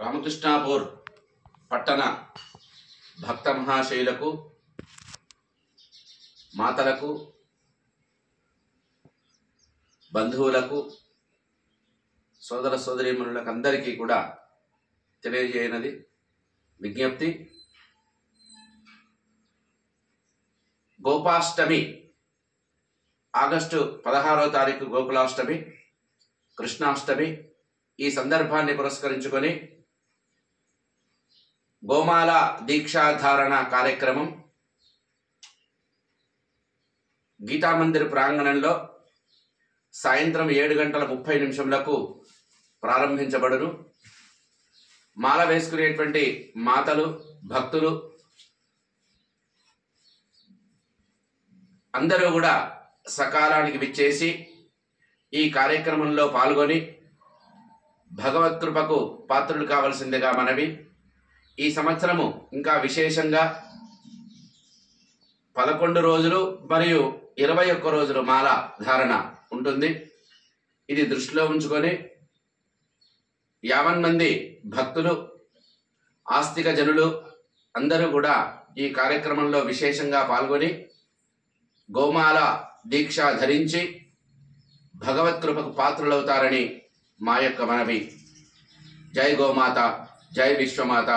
రామకృష్ణాపూర్ పట్టణ భక్త మహాశయులకు, మాతలకు, బంధువులకు, సోదర సోదరీమణులకు అందరికీ కూడా తెలియజేయనది విజ్ఞప్తి. గోపాష్టమి ఆగస్టు 16వ తారీఖు గోకులాష్టమి, కృష్ణాష్టమి. ఈ సందర్భాన్ని పురస్కరించుకొని గోమాల దీక్షాధారణ కార్యక్రమం గీతామందిర్ ప్రాంగణంలో సాయంత్రం 7:30 ప్రారంభించబడును. మాల వేసుకునేటువంటి మాతలు, భక్తులు అందరూ కూడా సకాలానికి విచ్చేసి ఈ కార్యక్రమంలో పాల్గొని భగవత్కృపకు పాత్రులు కావలసిందిగా మనవి. ఈ సంవత్సరము ఇంకా విశేషంగా 11 రోజులు మరియు 21 రోజులు మాల ధారణ ఉంటుంది. ఇది దృష్టిలో ఉంచుకొని 50 మంది భక్తులు, ఆస్తిక జనులు అందరూ కూడా ఈ కార్యక్రమంలో విశేషంగా పాల్గొని గోమాల దీక్ష ధరించి భగవత్కృపకు పాత్రులవుతారని మా యొక్క మనవి. జై గోమాత, జై విశ్వమాత.